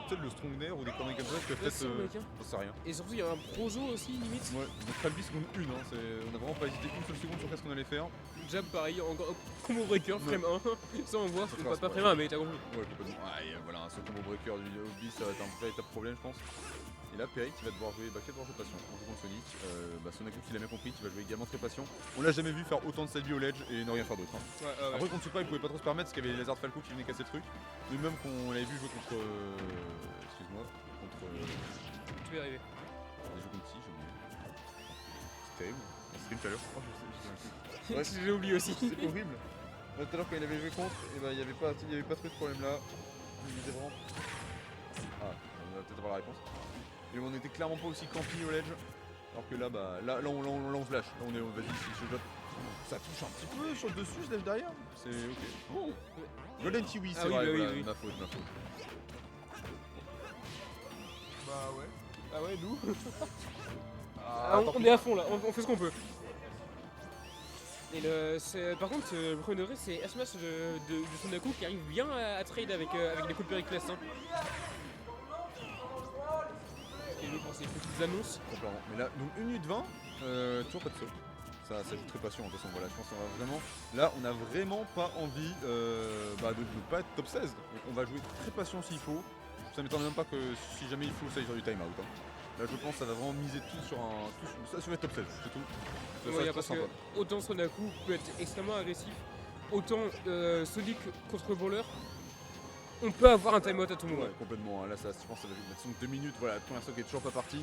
peut-être le Strongner ou des conneries comme ça qui peuvent peut-être. J'en sais rien. Et surtout, il y a un projo aussi, limite. Ouais, donc Falbi seconde 1, hein, on a vraiment pas hésité une seule seconde sur qu'est-ce qu'on allait faire. Jab, pareil, encore combo breaker, frame 1. Ça, on voit, Ça, pas frame 1, mais t'as compris. Ouais, complètement. Ah, et voilà, ce combo breaker du Obi, ça va être un véritable problème, je pense. Et là, Perry qui va devoir jouer, qui va devoir jouer patient en jouant Sonic. Sonaku qui l'a bien compris, qui va jouer également très patient. On l'a jamais vu faire autant de side au ledge et ne rien faire d'autre. Hein. Ouais. Après, contre Supra, il pouvait pas trop se permettre parce qu'il y avait les Lazard Falco qui venaient casser le truc. Mais même qu'on l'avait vu jouer contre. Excuse-moi, contre. Tu vas y arriver. Il a joué contre qui, j'ai oublié. C'est terrible. Stream tout à l'heure. Oh, je sais. J'ai oublié aussi. C'est horrible. Là, tout à l'heure, quand il avait joué contre, il n'y avait pas trop de problème là. Il était vraiment. Ah, on va peut-être avoir la réponse. Et on était clairement pas aussi camping au ledge. Alors que là, on se lâche. Là, vas-y, si je jette. Ça touche un petit peu sur le dessus, je lève derrière. C'est ok. Oh. Golden Kiwi, c'est vrai, voilà, ma faute. Bah ouais. Ah ouais, nous On on est à fond là, on fait ce qu'on peut. Et par contre, le premier degré, c'est S-Smash de Sonaku qui arrive bien à trade avec les coups de Périclès. Hein. Et nous pour ces petites annonces. Complètement. Mais là, donc 1 minute 20, toujours pas de saut. Ça joue très patient de toute façon. Voilà, je pense qu'on va vraiment. Là, on n'a vraiment pas envie de ne pas être top 16. Donc on va jouer très patient s'il faut. Ça m'étonne même pas que si jamais il faut, ça aille sur du time out. Hein. Là, je pense que ça va vraiment miser tout sur ça sur les top 16, c'est tout. Ouais, parce que autant Sonaku peut être extrêmement agressif, autant Sonic contre Brawler, on peut avoir un timeout à tout moment. Ouais, complètement. Hein. Là, je pense que ça va être 2 minutes. Voilà, la première stock est toujours pas partie.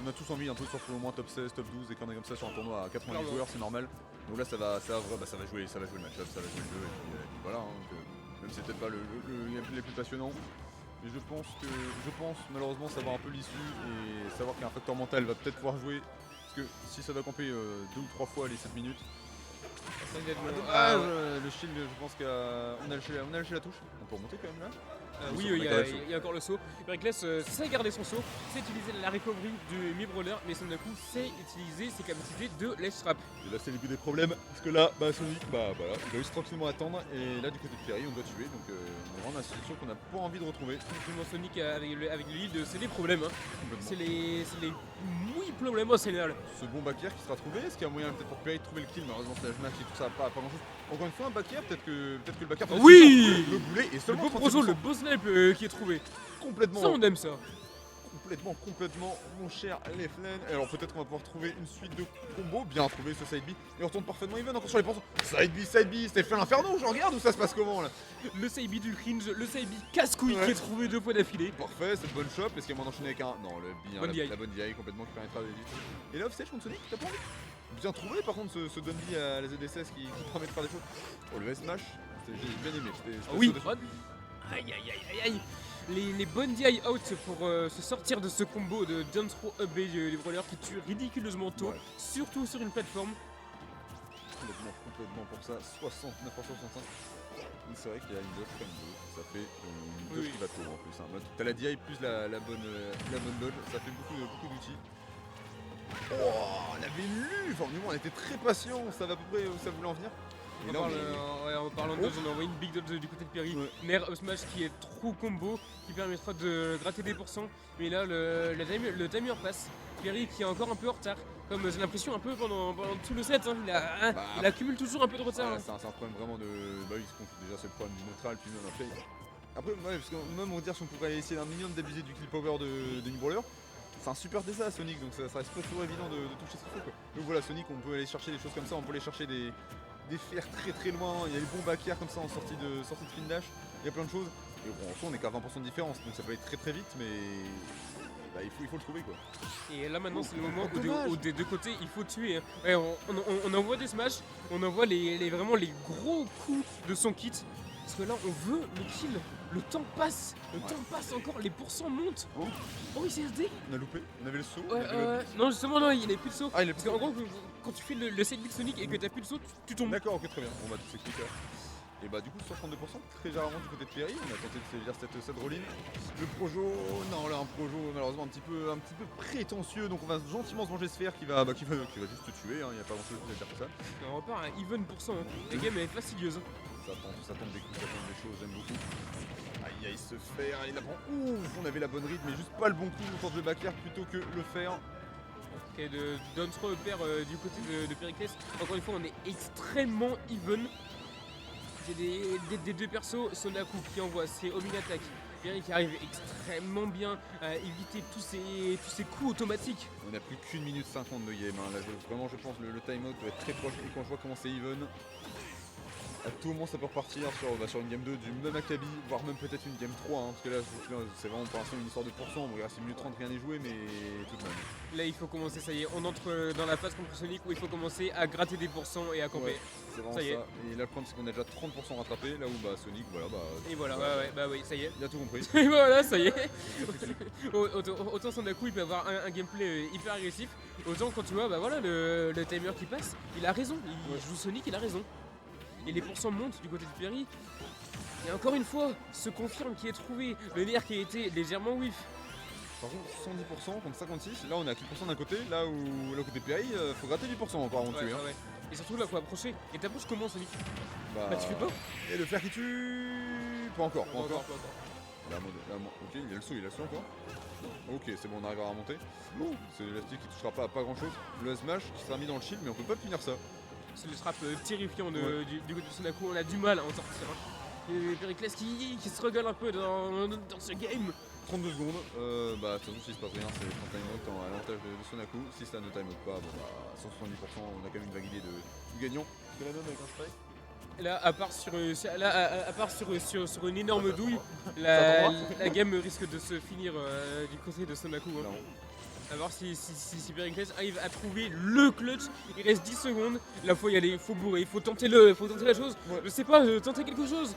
On a tous envie un peu de se retrouver au moins top 16, top 12 et qu'on est comme ça sur un tournoi à 90 joueurs, c'est normal. Donc là, ça va jouer le match-up, ça va jouer le jeu et puis voilà. Hein, même si c'est peut-être pas les plus passionnants. Mais je pense malheureusement savoir un peu l'issue et savoir qu'un facteur mental va peut-être pouvoir jouer. Parce que si ça va camper 2 ou 3 fois les 7 minutes. Le shield, je pense qu'on a lâché la touche. On peut remonter quand même là. Oui, il y a encore le saut. Periclès sait garder son saut, sait utiliser la recovery du mi-brawler, mais Sonaku sait utiliser ses capacités de ledge trap. Et là c'est le but des problèmes, parce que là, Sonic, voilà, il va juste tranquillement attendre, et là du côté de Perry on doit tuer, donc on est vraiment dans la situation qu'on n'a pas envie de retrouver. Effectivement Sonic avec le lead, c'est des problèmes, hein. C'est les problèmes au Sénégal. Ce bon back air qui sera trouvé, est-ce qu'il y a moyen peut-être pour Perry de trouver le kill, malheureusement c'est la match et tout ça, pas grand chose. Encore une fois un back air, peut-être que le back air peut le boulet et seulement le beau snipe qui est trouvé. Complètement. Ça on aime ça. Complètement, mon cher Leflen. Alors peut-être qu'on va pouvoir trouver une suite de combos, bien trouvé ce side B. Et on retourne parfaitement even encore sur les pensons. Side B, c'était fait l'inferno, je regarde où ça se passe comment là. Le side B du cringe, le side B casse-couille qui est trouvé 2 fois d'affilée. Parfait, c'est une bonne shot, est-ce qu'il y a moyen d'enchaîner avec un. Non, le B, la bonne DI complètement qui permettra d'éviter. Et là offset contre Sonic, t'as pas envie. Bien trouvé par contre ce Dundee à la ZDSS qui permet de faire des choses. Oh le S-Smash, j'ai bien aimé. Oui, aïe. Les bonnes DI out pour se sortir de ce combo de down throw up B des brawlers qui tuent ridiculeusement tôt, surtout sur une plateforme. Complètement pour ça, 69 pour 65. C'est vrai qu'il y a une dodge frame 2, ça fait une dodge qui va tôt en plus. Hein. T'as la DI plus la bonne dodge, ça fait beaucoup d'outils. Oh, on avait lu, enfin du moins on était très patient, on savait à peu près où ça voulait en venir. Et là, en parlant de dodge, on a envoyé une big dodge du côté de Perry. Nair up smash qui est trop combo, qui permettra de gratter des pourcents. Mais là, le timer passe. Perry qui est encore un peu en retard, comme j'ai l'impression un peu pendant tout le set. Hein. Il accumule toujours un peu de retard. C'est un problème vraiment de. Bah oui, déjà c'est le problème du neutral, puis même après, parce que même on va dire si on pourrait essayer d'un minimum d'abuser du kill power de brawler. C'est un super désastre Sonic, donc ça reste pas toujours évident de toucher ce qu'il faut. Donc voilà, Sonic, on peut aller chercher des choses comme ça, on peut aller chercher des fers très loin, il y a les bons back air comme ça en sortie de spin dash, il y a plein de choses. Et bon, en soi, on est qu'à 20% de différence, donc ça peut être très vite, mais il faut le trouver quoi. Et là maintenant c'est le moment où des deux côtés il faut tuer. Hein. Ouais, on envoie des smash, on envoie vraiment les gros coups de son kit. Parce que là on veut le kill, le temps passe encore, les pourcents montent. Oh c'est SD. On a loupé, on avait le saut. Non justement non, il n'y avait plus de saut. Parce qu'en gros quand tu fais le side Sonic et que t'as plus de saut, tu tombes. D'accord, ok très bien, on va tout s'expliquer. Et bah du coup 62% très rarement du côté de Perry, on a tenté de sévir cette roll-in. Le Projo, non là un Projo malheureusement un petit peu prétentieux, donc on va gentiment se manger Sphère qui va juste te tuer, il n'y a pas grand chose à dire que ça. On repart à even %, la game est fastidieuse. Ça tente des coups, ça tente des choses, j'aime beaucoup. aïe aïe, ce fer, il apprend. Ouf, on avait la bonne rythme, mais juste pas le bon coup, on tente le back air plutôt que le fer. Ok, de Down throw pair du côté de Pericles. Encore une fois, on est extrêmement even. J'ai des deux persos, Sonaku qui envoie ses homing attack. Perry qui arrive extrêmement bien à éviter tous ces coups automatiques. On n'a plus qu'une minute 50 de game. Hein. Là, vraiment, je pense que le timeout doit être très proche. Et quand je vois comment c'est even, à tout moment ça peut repartir sur une game 2 du même acabit, voire même peut-être une game 3. Hein, parce que là, c'est vraiment pour l'instant une histoire de pourcent. Bon, c'est minute 30, rien n'est joué, mais tout de même. Là, il faut commencer, ça y est, on entre dans la phase contre Sonic où il faut commencer à gratter des pourcents et à camper. Ouais, c'est vraiment ça. Et là, le problème, c'est qu'on a déjà 30% rattrapé. Là où Sonic, voilà. Et voilà, bah oui, ça y est. Il a tout compris. Et voilà, ça y est. Autant Sonaku, il peut avoir un gameplay hyper agressif. Autant quand tu vois, bah voilà, le timer qui passe, il a raison. Il joue Sonic, il a raison. Et les pourcents montent du côté de Perry. Et encore une fois, se confirme qui est trouvé. Le nerf qui a été légèrement whiff. Par contre, 110% contre 56, là on est à 10% d'un côté, là où côté Perry, faut gratter 10% encore avant de tuer. Hein. Ouais. Et surtout là, faut approcher. Et t'approches comment, Sonic? Bah tu fais pas. Et le fer qui tue. Pas encore. Là, ok, il a le saut encore. Ok, c'est bon, on arrive à remonter. C'est l'élastique qui touchera pas grand chose. Le smash qui sera mis dans le shield, mais on peut pas finir ça. C'est le trap terrifiant du côté de Sonaku, on a du mal à en sortir. Hein. Et Pericles qui se regale un peu dans ce game. 32 secondes, de toute façon si se passe rien c'est en timeout à l'avantage de Sonaku. Si ça ne timeout pas, 170% on a quand même une vague idée du gagnant. De la même avec un strike. Là, à part sur une énorme douille, la game risque de se finir du côté de Sonaku. Hein. A voir si Pericles arrive à trouver le clutch. Il reste 10 secondes. Là, faut y aller, faut bourrer, il faut tenter la chose. Ouais. Je sais pas, tenter quelque chose.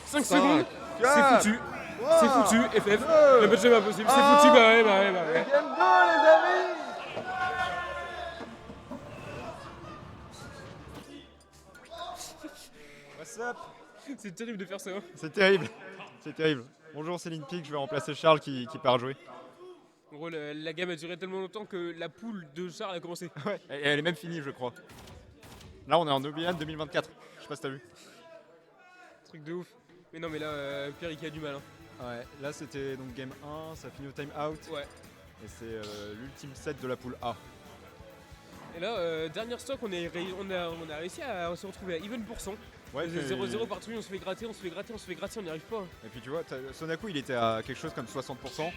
5 secondes, c'est foutu. Wow. C'est foutu, FF. Le match est pas possible, c'est foutu, bah ouais. Game 2, les amis. What's up? C'est terrible de faire ça. Hein. C'est terrible. Bonjour, c'est Limpig, je vais remplacer Charles qui part jouer. En gros, la gamme a duré tellement longtemps que la poule de Charles a commencé. Ouais, et elle est même finie, je crois. Là, on est en Oblivion 2024. Je sais pas si t'as vu. Truc de ouf. Mais non, mais là, Pierre qui a du mal. Hein. Ouais, là c'était donc game 1, ça finit au time out. Ouais. Et c'est l'ultime set de la poule A. Et là, dernière stock, on a réussi à se retrouver à even %. Ouais, 0-0 partout, on se fait gratter, on n'y arrive pas. Et puis tu vois, Sonaku il était à quelque chose comme 60%.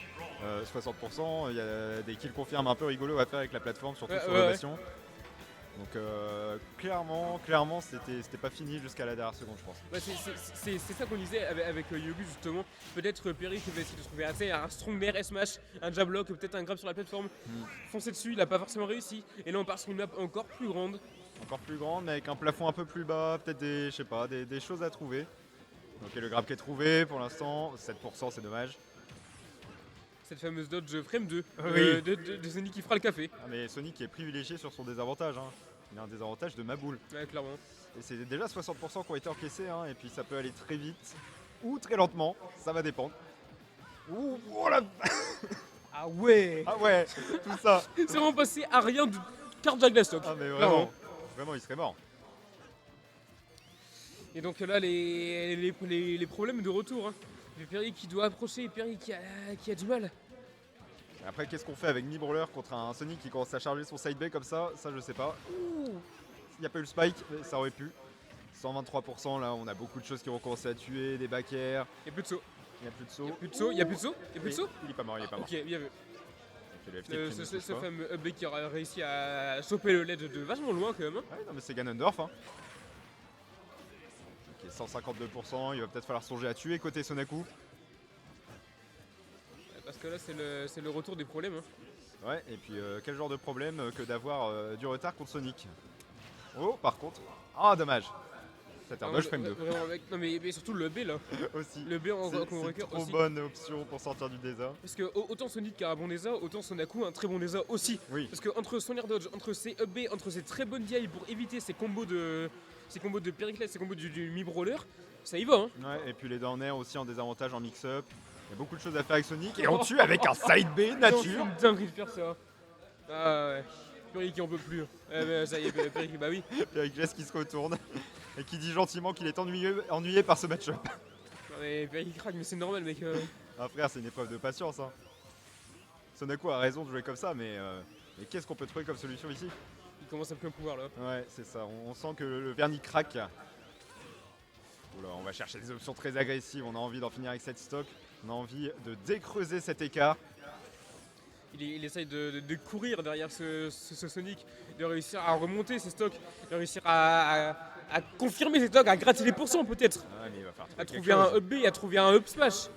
60%, il y a des kills confirmes un peu rigolos à faire avec la plateforme, surtout sur l'ovation. Donc clairement c'était pas fini jusqu'à la dernière seconde je pense. Bah, c'est ça qu'on disait avec Yogu justement. Peut-être Perry qui va essayer de trouver un strong nair S-Smash, un jab lock, peut-être un grab sur la plateforme. Foncer dessus, il a pas forcément réussi. Et là on part sur une map encore plus grande. Encore plus grande mais avec un plafond un peu plus bas, peut-être des choses à trouver. Donc le grab qui est trouvé pour l'instant, 7% c'est dommage. Cette fameuse dodge frame 2 oui. de Sonic qui fera le café. Ah, mais Sonic est privilégié sur son désavantage. Hein. Il a un désavantage de ma boule. Ouais, clairement. Et c'est déjà 60% qui ont été encaissés, hein, et puis ça peut aller très vite ou très lentement, ça va dépendre. Ouh, oh la... Ah ouais, tout ça. C'est vraiment passé à rien de cardiaque stock. Ah mais vraiment il serait mort. Et donc là les problèmes de retour. Hein. Perry qui doit approcher, Perry qui a du mal. Après, qu'est-ce qu'on fait avec Mi-Brawler contre un Sonic qui commence à charger son side B comme ça je sais pas. Il n'y a pas eu le spike, mais ça aurait pu. 123%, là, on a beaucoup de choses qui vont commencer à tuer, des back air. Il n'y a plus de saut. Il n'y a plus de saut. Il est pas mort. Ok, bien vu. Ce fameux fameux up qui aura réussi à choper le ledge de vachement loin quand même. Hein. Ouais, non, mais c'est Ganondorf. Hein. Ok, 152%, il va peut-être falloir songer à tuer côté Sonaku. Parce que là, c'est le retour des problèmes. Hein. Ouais, et puis quel genre de problème que d'avoir du retard contre Sonic. Oh, par contre. Ah, dommage. C'était un rush frame 2. Non, mais surtout le B là. Aussi. Le B en c'est trop aussi. Bonne option pour sortir du désert. Parce que autant Sonic a un bon désert, autant Sonaku a un très bon désert aussi. Oui. Parce que entre son air dodge, entre ses up B, entre ses très bonnes DI pour éviter ses combos de Pericles, ses combos du Mi-Brawler, ça y va. Hein. Ouais, et puis les down air aussi en désavantage en mix-up. Il y a beaucoup de choses à faire avec Sonic et on tue avec un side B nature. C'est une dinguerie de faire ça. Ah ouais. Perry qui en peut plus. Ça y est, Perry, bah oui. Pericles qui se retourne et qui dit gentiment qu'il est ennuyé par ce match-up. Mais Perry craque, mais c'est normal, mec. Ah frère, c'est une épreuve de patience. Hein. Sonako a raison de jouer comme ça, mais qu'est-ce qu'on peut trouver comme solution ici? Il commence à plus pouvoir là. Ouais, c'est ça. On sent que le vernis craque. Oula, on va chercher des options très agressives. On a envie d'en finir avec cette stock. On a envie de décreuser cet écart. Il essaye de courir derrière ce Sonic, de réussir à remonter ses stocks, de réussir à confirmer ses stocks, à gratter les pourcents peut-être, Ouais, mais il va falloir à trouver trouver un up B, à trouver un up smash.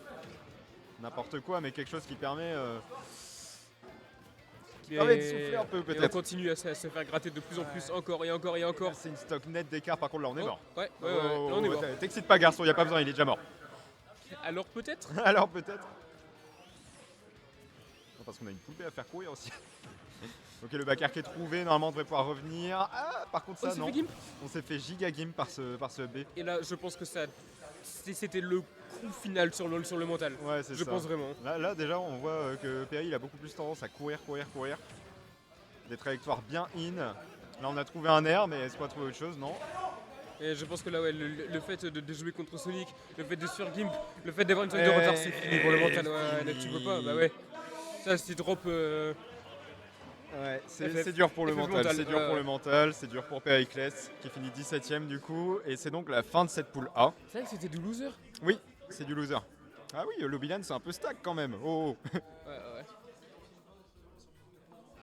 n'importe quoi, mais quelque chose qui permet Et, de souffler un peu et on peut-être. continue à se faire gratter de plus en plus, encore et encore et encore. C'est une stock nette d'écart, par contre là on est Oh, mort. ouais, là on est mort. T'excites pas garçon, y a pas besoin, il est déjà mort. Alors peut-être. Alors peut-être. Non, parce qu'on a une poupée à faire courir aussi. Ok, le backer qui est trouvé, normalement on devrait pouvoir revenir. Ah, par contre Oh, ça il s'est non. fait gimp. On s'est fait giga gimp par ce B. Et là je pense que c'était le coup final sur le mental. Ouais, c'est Je ça. pense vraiment. Là déjà on voit que Perry il a beaucoup plus tendance à courir. Des trajectoires bien in. Là on a trouvé un air, mais est-ce qu'on va trouver autre chose? Non. Et je pense que là, ouais, le fait de jouer contre Sonic, le fait de se faire gimp, le fait d'avoir une seconde de retard, c'est fini pour le mental. Ouais, là, tu peux pas, bah ouais. Ça, c'est drop. Ouais, FF. c'est dur pour le FF mental, mental, c'est dur pour le mental, c'est dur pour Periclès qui finit 17ème du coup, et c'est donc la fin de cette poule A. C'est vrai que c'était du loser. Oui, c'est du loser. Ah oui, Lobbyland c'est un peu stack quand même. Oh, oh. Ouais,